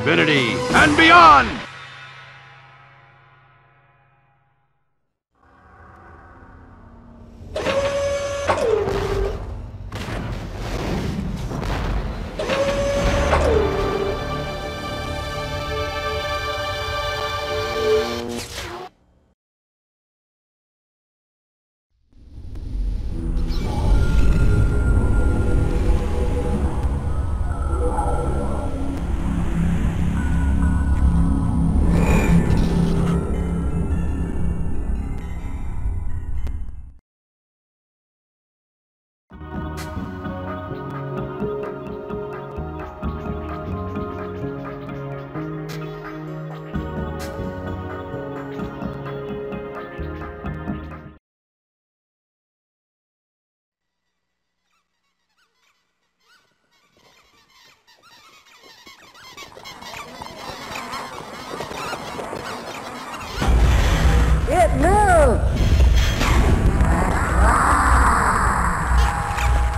infinity and beyond! It moved!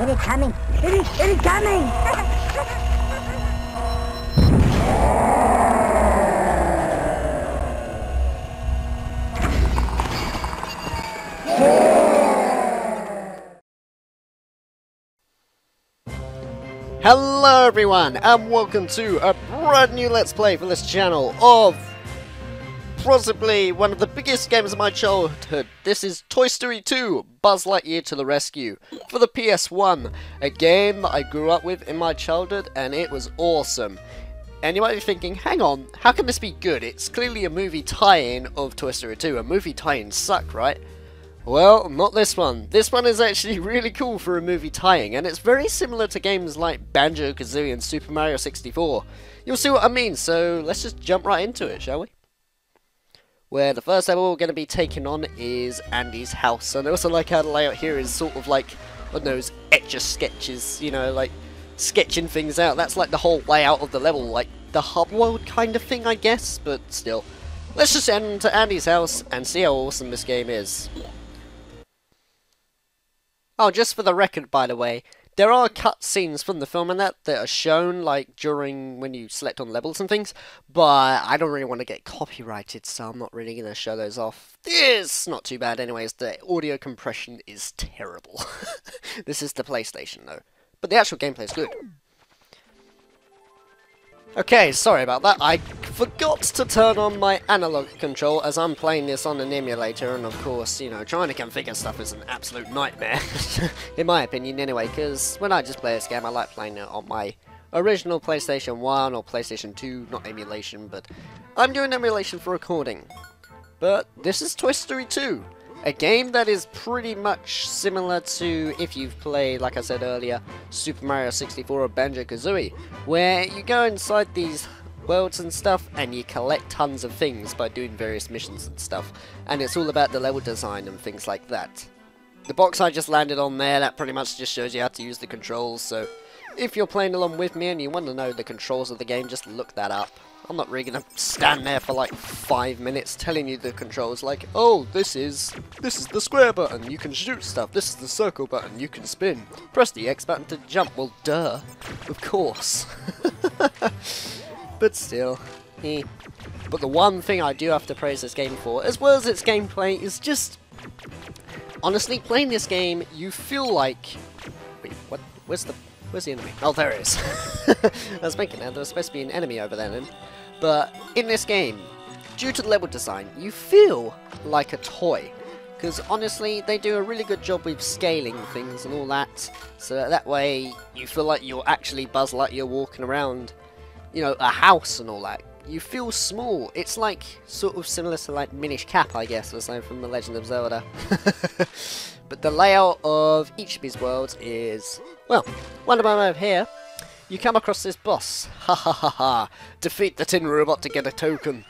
It is coming! It is coming! Hello everyone, and welcome to a brand new Let's Play for this channel of possibly one of the biggest games of my childhood. This is Toy Story 2, Buzz Lightyear to the Rescue, for the PS1. A game that I grew up with in my childhood, and it was awesome. And you might be thinking, hang on, how can this be good? It's clearly a movie tie-in of Toy Story 2. A movie tie-in suck, right? Well, not this one. This one is actually really cool for a movie tie-in, and it's very similar to games like Banjo Kazooie and Super Mario 64. You'll see what I mean, so let's just jump right into it, shall we? Where the first level we're going to be taking on is Andy's house. And I also like how the layout here is sort of like one of those etch-a-sketches, you know, like sketching things out. That's like the whole layout of the level, like the hub world kind of thing, I guess, but still. Let's just head into Andy's house and see how awesome this game is. Oh, just for the record, by the way, there are cut scenes from the film and that are shown, like, during when you select on levels and things, but I don't really want to get copyrighted, so I'm not really going to show those off. It's not too bad anyways, the audio compression is terrible. This is the PlayStation, though. But the actual gameplay is good. Okay, sorry about that. I forgot to turn on my analog control as I'm playing this on an emulator, and of course, you know, trying to configure stuff is an absolute nightmare, in my opinion anyway, because when I just play this game, I like playing it on my original PlayStation 1 or PlayStation 2, not emulation, but I'm doing emulation for recording. But this is Toy Story 2. A game that is pretty much similar to, if you've played, like I said earlier, Super Mario 64 or Banjo Kazooie, where you go inside these worlds and stuff and you collect tons of things by doing various missions and stuff, and it's all about the level design and things like that. The box I just landed on there, that pretty much just shows you how to use the controls, so if you're playing along with me and you want to know the controls of the game, just look that up. I'm not really going to stand there for like 5 minutes telling you the controls, like, oh, this is the square button, you can shoot stuff, this is the circle button, you can spin, press the X button to jump, well, duh, of course. But still, But the one thing I do have to praise this game for, as well as its gameplay, is just, honestly, playing this game, you feel like, wait, what, where's the enemy? Oh, there it is. I was thinking now, there was supposed to be an enemy over there then. But in this game, due to the level design, you feel like a toy. Because honestly, they do a really good job with scaling things and all that. So that way, you feel like you're actually Buzz Lightyear walking around, you know, a house and all that. You feel small. It's like, sort of similar to like Minish Cap, I guess, or something from The Legend of Zelda. But the layout of each of these worlds is, well, one of them over here, you come across this boss. Ha ha ha ha. Defeat the tin robot to get a token.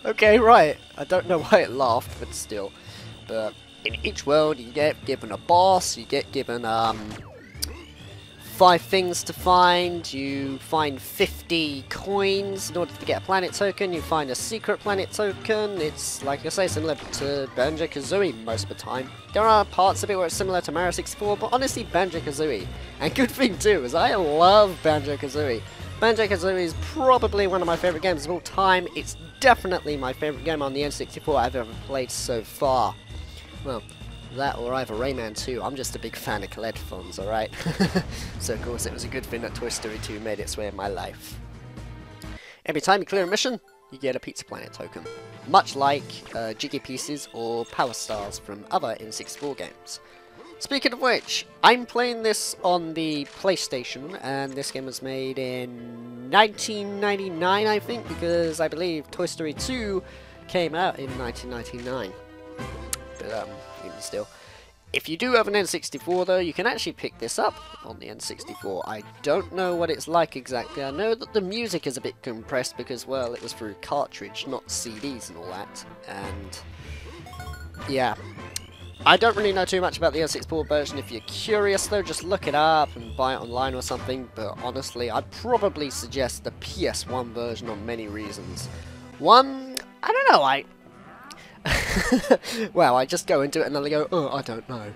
Okay, right. I don't know why it laughed, but still. But in each world, you get given a boss, you get given, 5 things to find, you find 50 coins in order to get a planet token, you find a secret planet token. It's, like I say, similar to Banjo Kazooie most of the time. There are parts of it where it's similar to Mario 64, but honestly Banjo Kazooie. And good thing too, is I love Banjo Kazooie. Banjo Kazooie is probably one of my favourite games of all time. It's definitely my favourite game on the N64 I've ever played so far. Well, that or either Rayman 2. I'm just a big fan of collectathons, alright? So of course it was a good thing that Toy Story 2 made its way in my life. Every time you clear a mission, you get a Pizza Planet token. Much like Jiggy Pieces or Power Stars from other N64 games. Speaking of which, I'm playing this on the PlayStation, and this game was made in 1999, I think, because I believe Toy Story 2 came out in 1999. But, even still. If you do have an N64 though, you can actually pick this up on the N64. I don't know what it's like exactly. I know that the music is a bit compressed because, well, it was through cartridge, not CDs and all that. And, yeah. I don't really know too much about the N64 version. If you're curious though, just look it up and buy it online or something. But honestly, I'd probably suggest the PS1 version on many reasons. One, I don't know, well, I just go into it and then I go, oh, I don't know.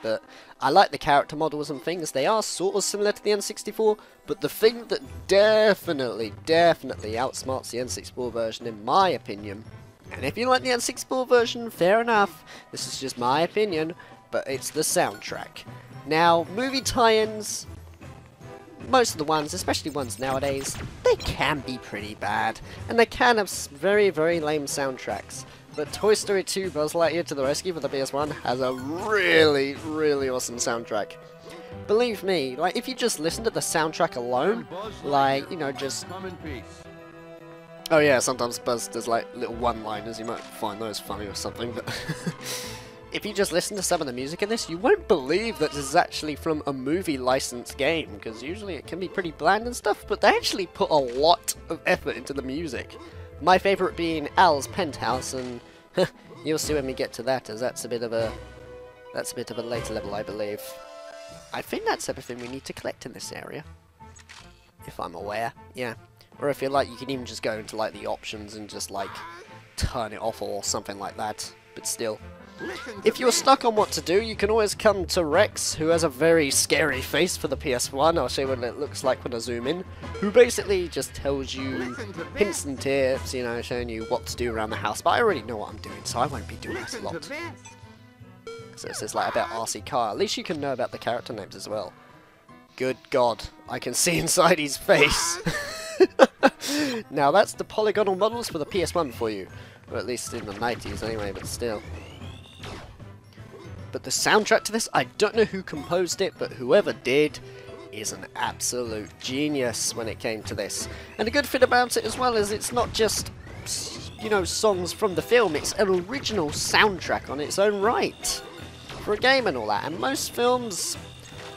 But I like the character models and things. They are sort of similar to the N64, but the thing that definitely outsmarts the N64 version, in my opinion, and if you like the N64 version, fair enough, this is just my opinion, but it's the soundtrack. Now, movie tie-ins, most of the ones, especially ones nowadays, they can be pretty bad, and they can have very, very lame soundtracks. But Toy Story 2 Buzz Lightyear to the Rescue for the PS1 has a really, really awesome soundtrack. Believe me, like, if you just listen to the soundtrack alone, like, you know, just... Oh yeah, sometimes Buzz does like little one-liners, you might find those funny or something, but if you just listen to some of the music in this, you won't believe that this is actually from a movie licensed game, because usually it can be pretty bland and stuff, but they actually put a lot of effort into the music. My favourite being Al's Penthouse, and you'll see when we get to that, as that's a bit of a later level, I believe. I think that's everything we need to collect in this area, if I'm aware, yeah. Or if you like, you can even just go into like the options and just like turn it off or something like that. But still, if you're stuck on what to do, you can always come to Rex, who has a very scary face for the PS1. I'll show you what it looks like when I zoom in. Who basically just tells you hints and tips, you know, showing you what to do around the house. But I already know what I'm doing, so I won't be doing that a lot. So it says like about RC Car. At least you can know about the character names as well. Good God, I can see inside his face. Now that's the polygonal models for the PS1 for you. Or at least in the 90s anyway, but still. But the soundtrack to this, I don't know who composed it, but whoever did is an absolute genius when it came to this. And the good thing about it as well is it's not just, you know, songs from the film, it's an original soundtrack on its own right. For a game and all that. And most films,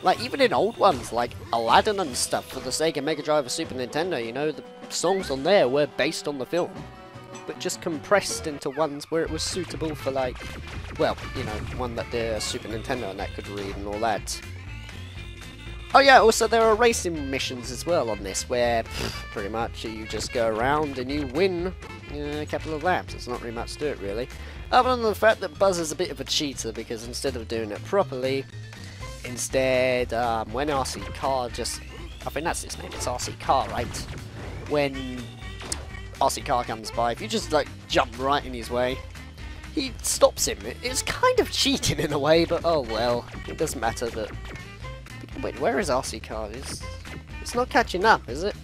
like even in old ones like Aladdin and stuff for the Sega Mega Drive or Super Nintendo, you know, the songs on there were based on the film, but just compressed into ones where it was suitable for, like, well, you know, one that the Super Nintendo and that could read and all that. Oh yeah, also there are racing missions as well on this, where pretty much you just go around and you win a couple of laps. There's not really much to it really, other than the fact that Buzz is a bit of a cheater, because instead of doing it properly, instead, when RC Car just... I think that's his name, it's RC Car, right? When RC Car comes by, if you just, like, jump right in his way, he stops him. It's kind of cheating in a way, but oh well, it doesn't matter. But wait, where is RC Car? It's not catching up, is it?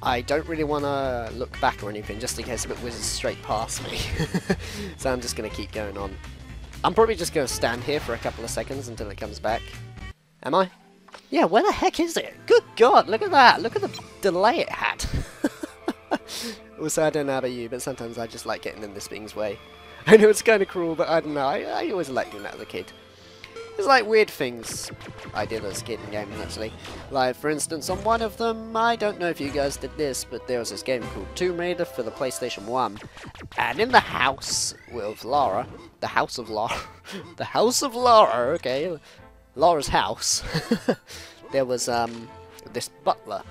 I don't really want to look back or anything, just in case if it whizzes straight past me. So I'm just going to keep going on. I'm probably just going to stand here for a couple of seconds until it comes back. Am I? Yeah, where the heck is it? Good God, look at that. Look at the delay it had. Also, I don't know about you, but sometimes I just like getting in this thing's way. I know it's kind of cruel, but I don't know. I always liked doing that as a kid. There's like weird things I did as a kid in games, actually. Like, for instance, on one of them, I don't know if you guys did this, but there was this game called Tomb Raider for the PlayStation 1. And in the house with Lara, the house of Lara, the house of Lara, okay, Lara's house, there was this butler.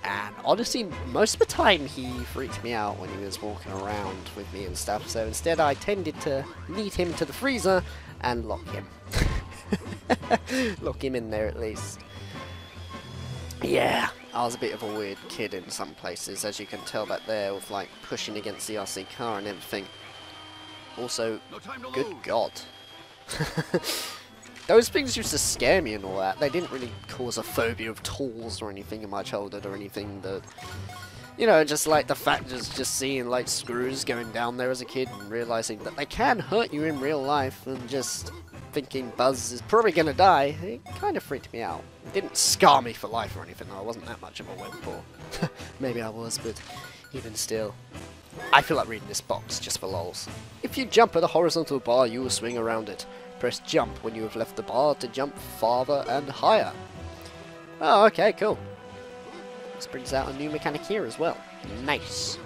And honestly, most of the time he freaked me out when he was walking around with me and stuff. So instead I tended to lead him to the freezer and lock him. Lock him in there at least. Yeah, I was a bit of a weird kid in some places, as you can tell back there, with like pushing against the RC car and everything. Also, good God. Those things used to scare me and all that. They didn't really cause a phobia of tools or anything in my childhood or anything that... You know, just like the fact of just seeing like screws going down there as a kid and realising that they can hurt you in real life and just thinking Buzz is probably going to die, it kind of freaked me out. It didn't scar me for life or anything though, I wasn't that much of a wimp. Maybe I was, but even still. I feel like reading this box just for lols. If you jump at a horizontal bar, you will swing around it. Press jump when you have left the bar to jump farther and higher. Oh, okay, cool. This brings out a new mechanic here as well. Nice.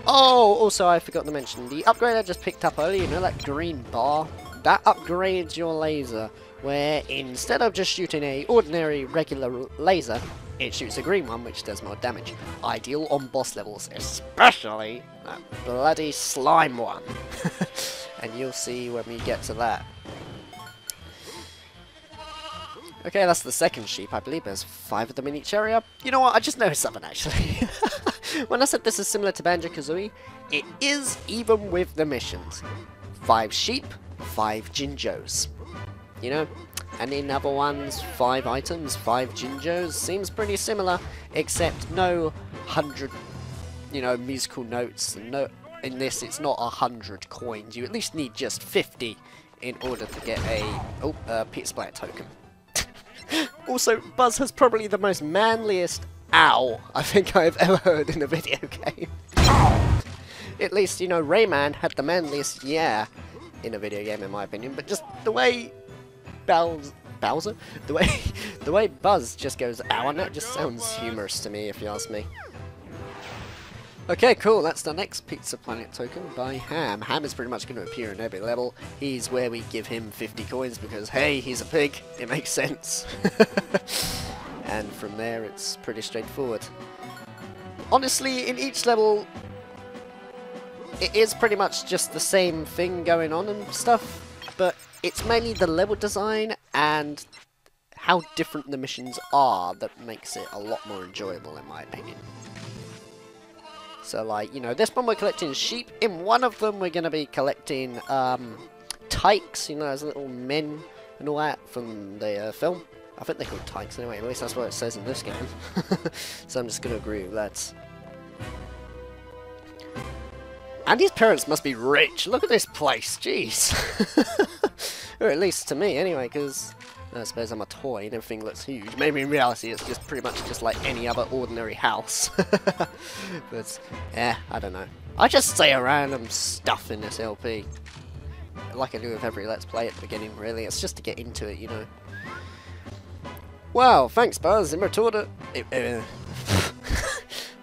Oh, also I forgot to mention, the upgrade I just picked up earlier, you know that green bar? That upgrades your laser, where instead of just shooting a ordinary regular laser, it shoots a green one which does more damage. Ideal on boss levels, especially that bloody slime one. And you'll see when we get to that. Okay, that's the second sheep. I believe there's 5 of them in each area. You know what? I just noticed something, actually. When I said this is similar to Banjo Kazooie, it is even with the missions. 5 sheep, 5 Jinjos. You know? And in other ones, 5 items, 5 Jinjos. Seems pretty similar, except no 100, you know, musical notes. No, in this, it's not 100 coins. You at least need just 50 in order to get a Peter Splatter token. Also, Buzz has probably the most manliest ow I think I've ever heard in a video game. At least, you know, Rayman had the manliest yeah in a video game in my opinion, but just the way Bowser? The way Buzz just goes ow on it just sounds humorous to me if you ask me. Okay, cool, that's the next Pizza Planet token by Ham. Ham is pretty much going to appear in every level. He's where we give him 50 coins because, hey, he's a pig. It makes sense. And from there, it's pretty straightforward. Honestly, in each level, it is pretty much just the same thing going on and stuff, but it's mainly the level design and how different the missions are that makes it a lot more enjoyable, in my opinion. So, like, you know, this one we're collecting sheep. In one of them, we're going to be collecting tykes, you know, as little men and all that from the film. I think they're called tykes anyway, at least that's what it says in this game. So I'm just going to agree with that. And his parents must be rich. Look at this place, jeez. Or at least to me, anyway, because I suppose I'm a toy and everything looks huge. Maybe in reality it's just pretty much just like any other ordinary house. But, yeah, I don't know. I just say random stuff in this LP. Like I do with every Let's Play at the beginning, really. It's just to get into it, you know. Wow, thanks Buzz. In return...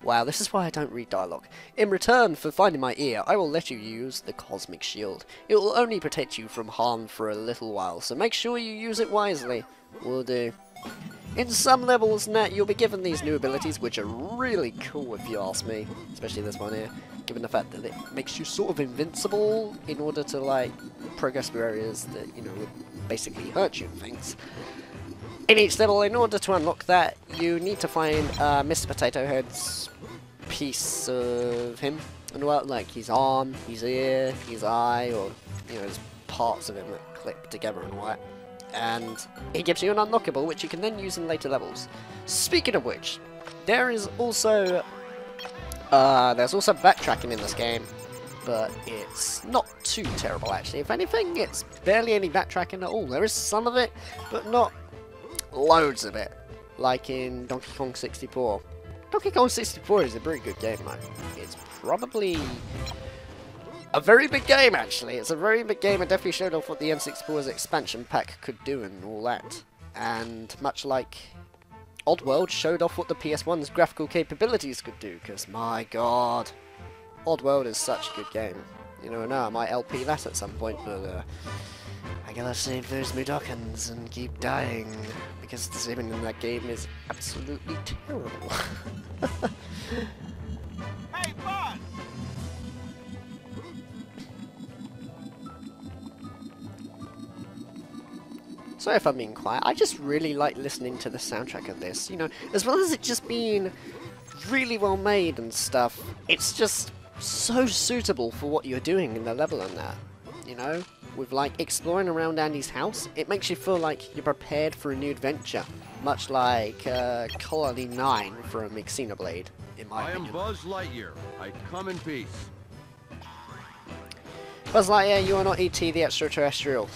Wow, this is why I don't read dialogue. In return for finding my ear, I will let you use the Cosmic Shield. It will only protect you from harm for a little while, so make sure you use it wisely. Will do. In some levels, you'll be given these new abilities, which are really cool if you ask me. Especially this one here, given the fact that it makes you sort of invincible in order to, like, progress through areas that, you know, would basically hurt you and things. In each level, in order to unlock that, you need to find Mr. Potato Head's piece of him, and well, like his arm, his ear, his eye, or you know, there's parts of him that clip together and all that. And it gives you an unlockable, which you can then use in later levels. Speaking of which, there is also there's also backtracking in this game, but it's not too terrible actually. If anything, it's barely any backtracking at all. There is some of it, but not loads of it, like in Donkey Kong 64. Donkey Kong 64 is a very good game, though. It's probably a very big game, actually. It's a very big game. It definitely showed off what the N64's expansion pack could do and all that. And much like Oddworld showed off what the PS1's graphical capabilities could do, because my god, Oddworld is such a good game. You know, now I might LP that at some point, but I gotta save those Mudokons and keep dying, because the saving in that game is absolutely terrible. Hey, Buzz! Sorry if I'm being quiet. I just really like listening to the soundtrack of this. You know, as well as it just being really well made and stuff, it's just so suitable for what you're doing in the level and that. You know, with like exploring around Andy's house, it makes you feel like you're prepared for a new adventure, much like Colony 9 from Xenoblade, in my opinion. I am Buzz Lightyear. I come in peace. Buzz Lightyear, you are not E.T. the extraterrestrial.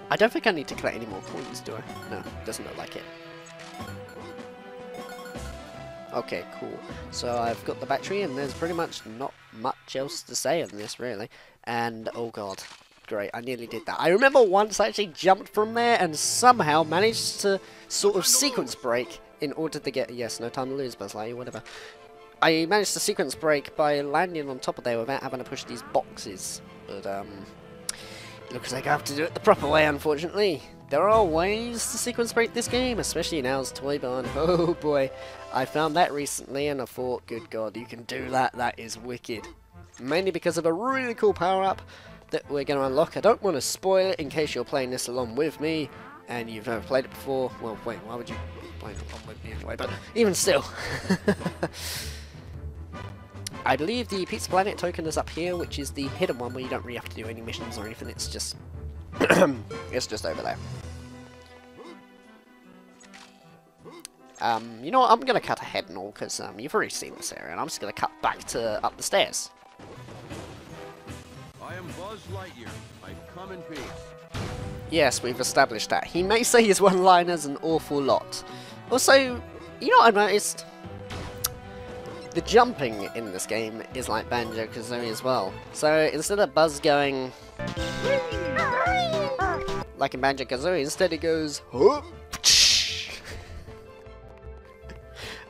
I don't think I need to collect any more coins, do I? No, doesn't look like it. Okay, cool. So I've got the battery, and there's pretty much not much else to say on this, really. And, oh god, great, I nearly did that. I remember once I actually jumped from there and somehow managed to sort of sequence break in order to get... Yes, no time to lose, Buzz Lightyear, whatever. I managed to sequence break by landing on top of there without having to push these boxes. But, looks like I have to do it the proper way, unfortunately. There are ways to sequence break this game, especially now as Toy Barn. Oh boy, I found that recently and I thought, good god, you can do that, that is wicked. Mainly because of a really cool power-up that we're going to unlock. I don't want to spoil it in case you're playing this along with me and you've never played it before. Well, wait, why would you be playing it along with me anyway? But even still. I believe the Pizza Planet token is up here, which is the hidden one where you don't really have to do any missions or anything, it's just it's just over there. You know what, I'm going to cut ahead and all, because you've already seen this area, and I'm just going to cut back to up the stairs. I am Buzz Lightyear. I come in peace. Yes, we've established that. He may say his one-liners an awful lot. Also, you know what I've noticed? The jumping in this game is like Banjo Kazooie as well. So instead of Buzz going like in Banjo Kazooie, instead he goes whoop.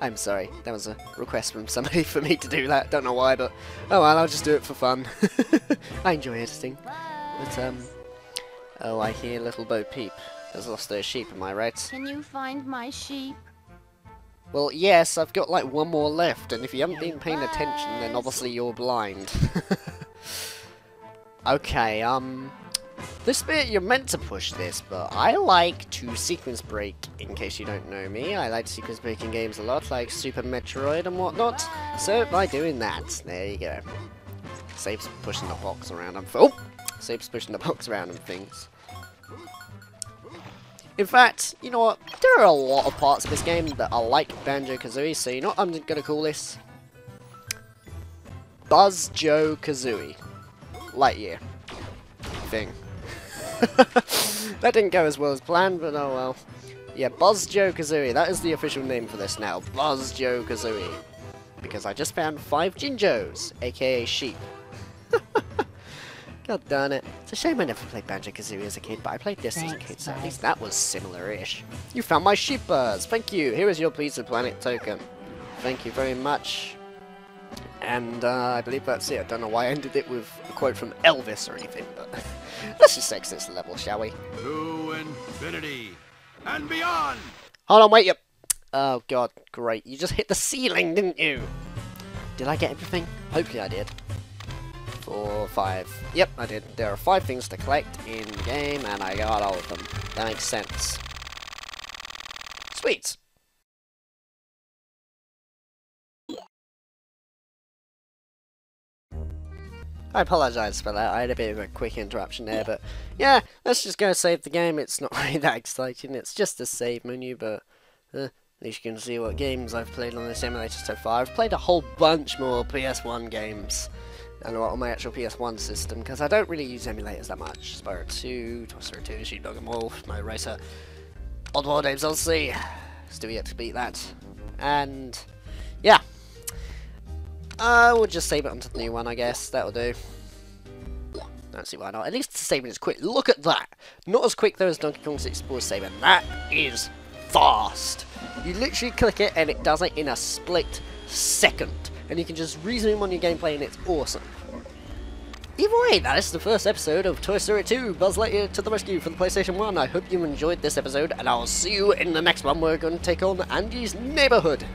I'm sorry, that was a request from somebody for me to do that. Don't know why, but oh well, I'll just do it for fun. I enjoy editing. But oh, I hear little Bo Peep has lost her sheep. Am I right? Can you find my sheep? Well, yes, I've got like one more left, and if you haven't been paying attention, then obviously you're blind. Okay, this bit, you're meant to push this, but I like to sequence break, in case you don't know me. I like to sequence break in games a lot, like Super Metroid and whatnot. So, by doing that, there you go. Saves pushing the box around and... Oh! Saves pushing the box around and things. In fact, you know what? There are a lot of parts of this game that are like Banjo Kazooie, so you know what I'm gonna call this? Buzzjo Kazooie. Lightyear. Thing. That didn't go as well as planned, but oh well. Yeah, Buzzjo Kazooie. That is the official name for this now. Buzzjo Kazooie. Because I just found 5 Jinjos, aka sheep. God darn it. It's a shame I never played Banjo Kazooie as a kid, but I played this as a kid, so at least that was similar-ish. You found my sheep buzz! Thank you! Here is your Pizza Planet token. Thank you very much. And I believe that's it. I don't know why I ended it with a quote from Elvis or anything, but let's just exit this level, shall we? To infinity and beyond! Hold on, wait, yep. Oh god, great. You just hit the ceiling, didn't you? Did I get everything? Hopefully I did. 4, 5. Yep, I did. There are 5 things to collect in the game, and I got all of them. That makes sense. Sweet! I apologise for that, I had a bit of a quick interruption there, but yeah, let's just go save the game. It's not really that exciting, it's just a save menu, but at least you can see what games I've played on this emulator so far. I've played a whole bunch more PS1 games and on my actual PS1 system, because I don't really use emulators that much. Spyro 2, Toy Story 2, Sheepdog and Wolf, My Racer, Oddworld Apes Odyssey, still yet to beat that, and yeah. We'll just save it onto the new one, I guess. That'll do. Don't see why not. At least the saving is quick. Look at that! Not as quick though as Donkey Kong 64 saving. That is fast! You literally click it and it does it in a split second. And you can just resume on your gameplay and it's awesome. Either way, that is the first episode of Toy Story 2 Buzz Lightyear to the Rescue for the PlayStation 1. I hope you enjoyed this episode, and I'll see you in the next one where we're going to take on Andy's Neighborhood.